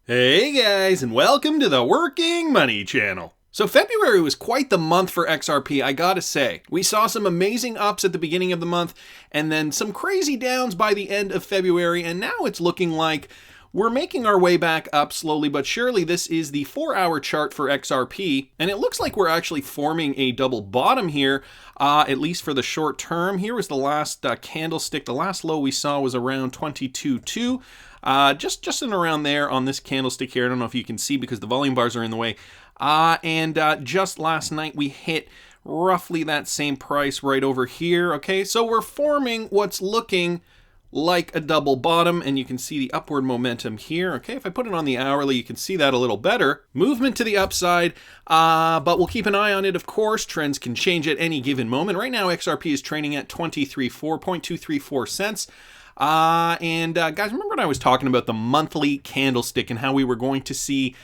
Hey guys, and welcome to the Working Money Channel. So February was quite the month for XRP, I gotta say. We saw some amazing ups at the beginning of the month, and then some crazy downs by the end of February, and now it's looking like we're making our way back up slowly but surely. This is the 4-hour chart for XRP, and it looks like we're actually forming a double bottom here, at least for the short term. Here was the last candlestick. The last low we saw was around 22.2. Just in around there on this candlestick here. I don't know if you can see because the volume bars are in the way. Just last night we hit roughly that same price right over here. Okay, so we're forming what's looking like a double bottom, and you can see the upward momentum here. Okay, if I put it on the hourly, you can see that a little better. Movement to the upside, but we'll keep an eye on it, of course. Trends can change at any given moment. Right now, XRP is trading at 0.234 cents. Guys, remember when I was talking about the monthly candlestick and how we were going to see,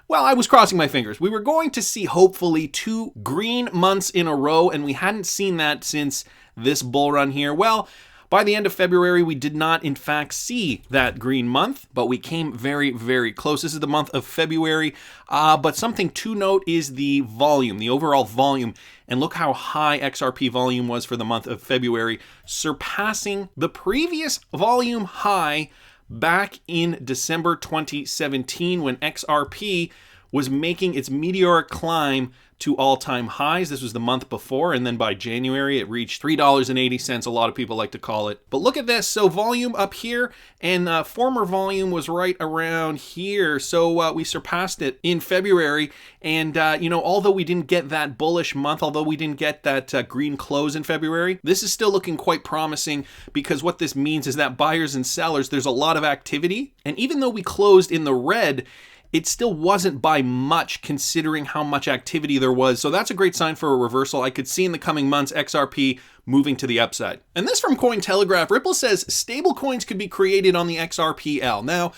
well, I was crossing my fingers. We were going to see hopefully 2 green months in a row, and we hadn't seen that since this bull run here. Well, by the end of February, we did not, in fact, see that green month, but we came very, very close. This is the month of February, but something to note is the volume, the overall volume. And look how high XRP volume was for the month of February, surpassing the previous volume high back in December 2017 when XRP was making its meteoric climb to all-time highs. This was the month before, and then by January it reached $3.80, a lot of people like to call it. But look at this, so volume up here, and former volume was right around here, so we surpassed it in February, and although we didn't get that bullish month, although we didn't get that green close in February, this is still looking quite promising, because what this means is that buyers and sellers, there's a lot of activity, and even though we closed in the red, it still wasn't by much considering how much activity there was. So that's a great sign for a reversal. I could see in the coming months XRP moving to the upside. And this from Cointelegraph. Ripple says stablecoins could be created on the XRPL. Now,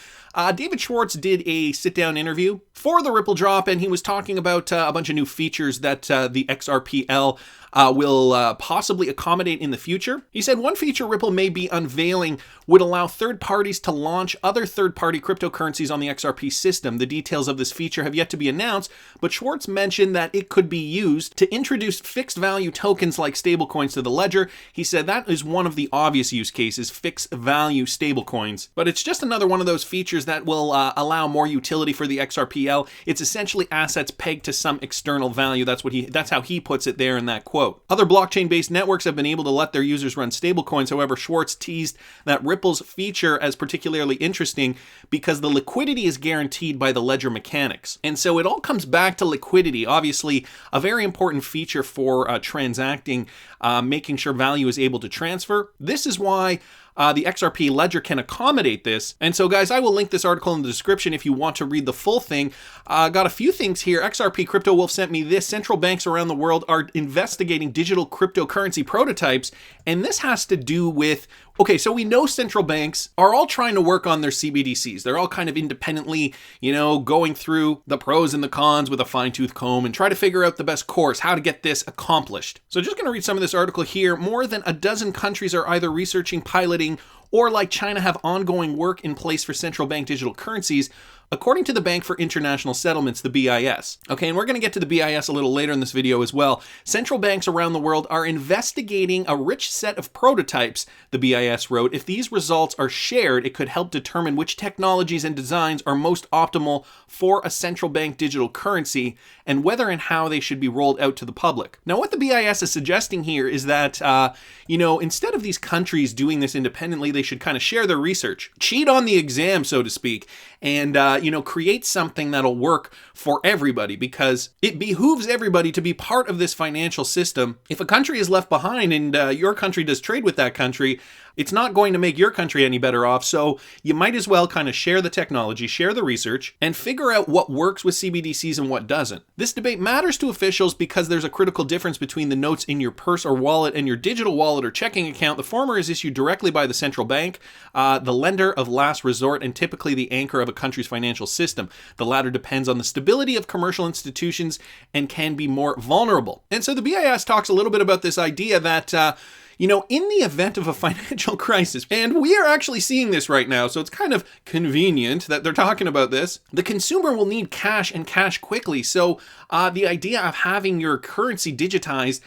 David Schwartz did a sit-down interview for the Ripple drop, and he was talking about a bunch of new features that the XRPL will possibly accommodate in the future. He said one feature Ripple may be unveiling would allow third parties to launch other third-party cryptocurrencies on the XRP system. The details of this feature have yet to be announced, but Schwartz mentioned that it could be used to introduce fixed value tokens like stablecoins to the ledger. He said that is one of the obvious use cases, fixed value stablecoins. But it's just another one of those features that will allow more utility for the XRPL. It's essentially assets pegged to some external value. That's how he puts it there in that quote. Other blockchain-based networks have been able to let their users run stablecoins. However, Schwartz teased that Ripple's feature as particularly interesting because the liquidity is guaranteed by the ledger mechanics. And so it all comes back to liquidity. Obviously, a very important feature for transacting, making sure value is able to transfer. This is why the XRP ledger can accommodate this. And so guys, I will link this article in the description if you want to read the full thing. Got a few things here. XRP Crypto Wolf sent me this. Central banks around the world are investigating digital cryptocurrency prototypes. And this has to do with, okay, so we know central banks are all trying to work on their CBDCs. They're all kind of independently, going through the pros and the cons with a fine-tooth comb and try to figure out the best course, how to get this accomplished. So just going to read some of this article here. More than a dozen countries are either researching, piloting, or like China have ongoing work in place for central bank digital currencies, according to the Bank for International Settlements, the BIS. Okay, and we're going to get to the BIS a little later in this video as well. Central banks around the world are investigating a rich set of prototypes, the BIS wrote. If these results are shared, it could help determine which technologies and designs are most optimal for a central bank digital currency and whether and how they should be rolled out to the public. Now, what the BIS is suggesting here is that, instead of these countries doing this independently, they should kind of share their research, cheat on the exam, so to speak, and create something that'll work for everybody, because it behooves everybody to be part of this financial system. If a country is left behind and your country does trade with that country, it's not going to make your country any better off. So you might as well kind of share the technology, share the research, and figure out what works with CBDCs and what doesn't. This debate matters to officials because there's a critical difference between the notes in your purse or wallet and your digital wallet or checking account. The former is issued directly by the central bank, the lender of last resort, and typically the anchor of a country's financial system. The latter depends on the stability of commercial institutions and can be more vulnerable. And so the BIS talks a little bit about this idea that in the event of a financial crisis, and we are actually seeing this right now, so it's kind of convenient that they're talking about this, the consumer will need cash and cash quickly. So the idea of having your currency digitized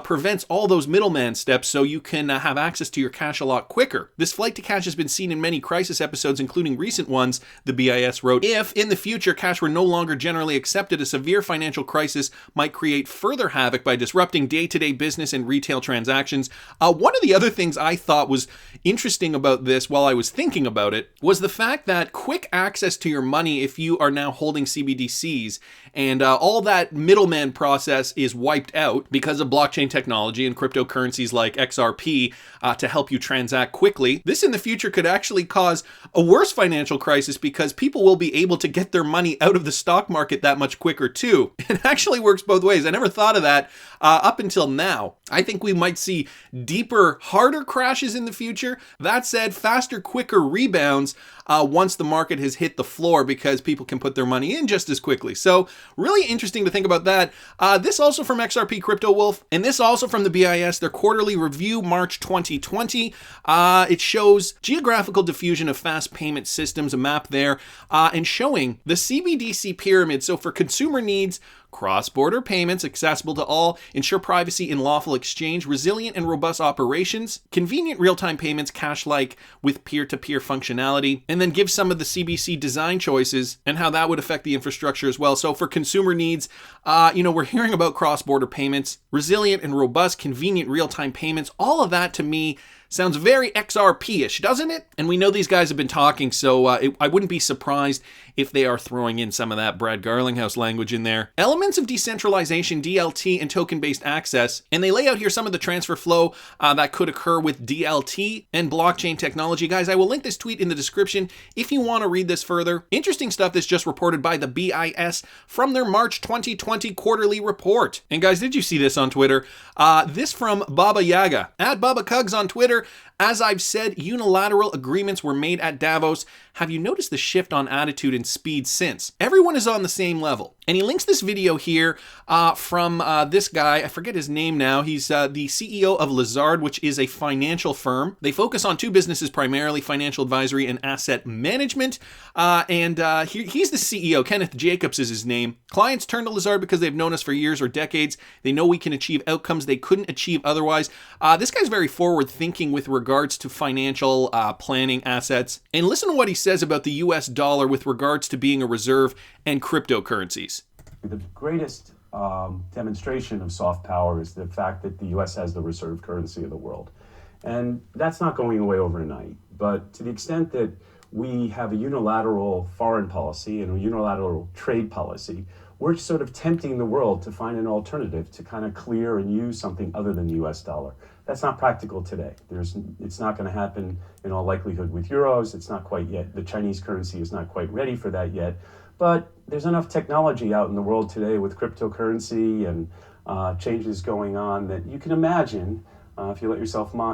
prevents all those middleman steps so you can have access to your cash a lot quicker. This flight to cash has been seen in many crisis episodes, including recent ones. The BIS wrote, if in the future cash were no longer generally accepted, a severe financial crisis might create further havoc by disrupting day-to-day business and retail transactions. One of the other things I thought was interesting about this while I was thinking about it was the fact that quick access to your money, if you are now holding CBDCs, and all that middleman process is wiped out because of blockchain technology and cryptocurrencies like XRP to help you transact quickly. This in the future could actually cause a worse financial crisis because people will be able to get their money out of the stock market that much quicker too. It actually works both ways. I never thought of that up until now. I think we might see deeper, harder crashes in the future. That said, faster, quicker rebounds once the market has hit the floor because people can put their money in just as quickly. So really interesting to think about that. This also from XRP Crypto Wolf, and this also from the BIS, their quarterly review, March 2020. It shows geographical diffusion of fast payment systems, a map there, and showing the CBDC pyramid. So for consumer needs, cross-border payments accessible to all, ensure privacy in lawful exchange, resilient and robust operations, convenient real-time payments, cash-like with peer-to-peer functionality, and then give some of the CBC design choices and how that would affect the infrastructure as well. So for consumer needs, we're hearing about cross-border payments, resilient and robust, convenient real-time payments. All of that to me sounds very XRP-ish, doesn't it? And we know these guys have been talking, so I wouldn't be surprised if they are throwing in some of that Brad Garlinghouse language in there. Elements of decentralization, DLT, and token-based access. And they lay out here some of the transfer flow that could occur with DLT and blockchain technology. Guys, I will link this tweet in the description if you want to read this further. Interesting stuff that's just reported by the BIS from their March 2020 quarterly report. And guys, did you see this on Twitter? This from Baba Yaga, at Baba Cugs on Twitter. As I've said, unilateral agreements were made at Davos. Have you noticed the shift on attitude and speed since? Everyone is on the same level. And he links this video here from this guy. I forget his name now. He's the CEO of LAZARD, which is a financial firm. They focus on two businesses primarily, financial advisory and asset management. He's the CEO. Kenneth Jacobs is his name. Clients turn to LAZARD because they've known us for years or decades. They know we can achieve outcomes they couldn't achieve otherwise. This guy's very forward thinking with regards to financial planning assets. And listen to what he says about the US dollar with regards to being a reserve and cryptocurrencies. The greatest demonstration of soft power is the fact that the US has the reserve currency of the world. And that's not going away overnight. But to the extent that we have a unilateral foreign policy and a unilateral trade policy, we're sort of tempting the world to find an alternative to kind of clear and use something other than the US dollar. That's not practical today. It's not going to happen in all likelihood with euros. It's not quite yet. The Chinese currency is not quite ready for that yet. But there's enough technology out in the world today with cryptocurrency and changes going on that you can imagine, if you let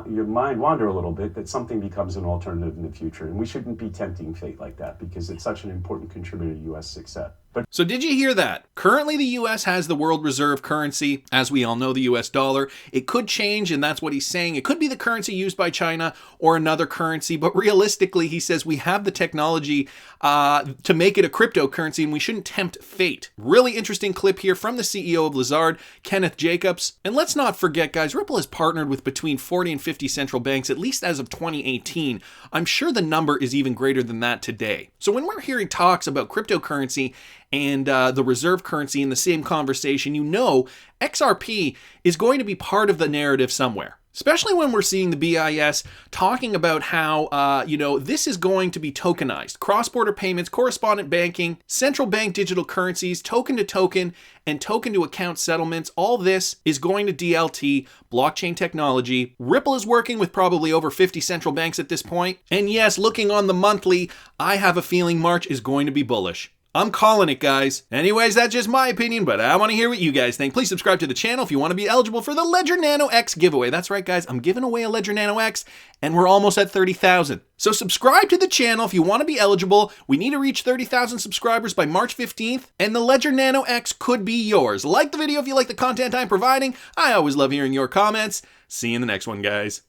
your mind wander a little bit, that something becomes an alternative in the future. And we shouldn't be tempting fate like that because it's such an important contributor to U.S. success. So did you hear that? Currently, the U.S. has the world reserve currency, as we all know, the U.S. dollar. It could change, and that's what he's saying. It could be the currency used by China or another currency, but realistically, he says we have the technology to make it a cryptocurrency, and we shouldn't tempt fate. Really interesting clip here from the CEO of LAZARD, Kenneth Jacobs. And let's not forget, guys, Ripple has partnered with between 40 and 50 central banks, at least as of 2018. I'm sure the number is even greater than that today. So when we're hearing talks about cryptocurrency and the reserve currency in the same conversation, you know XRP is going to be part of the narrative somewhere. Especially when we're seeing the BIS talking about how, this is going to be tokenized. Cross-border payments, correspondent banking, central bank digital currencies, token-to-token, and token-to-account settlements. All this is going to DLT, blockchain technology. Ripple is working with probably over 50 central banks at this point. And yes, looking on the monthly, I have a feeling March is going to be bullish. I'm calling it, guys. Anyways, that's just my opinion, but I want to hear what you guys think. Please subscribe to the channel if you want to be eligible for the Ledger Nano X giveaway. That's right, guys. I'm giving away a Ledger Nano X, and we're almost at 30,000. So subscribe to the channel if you want to be eligible. We need to reach 30,000 subscribers by March 15th, and the Ledger Nano X could be yours. Like the video if you like the content I'm providing. I always love hearing your comments. See you in the next one, guys.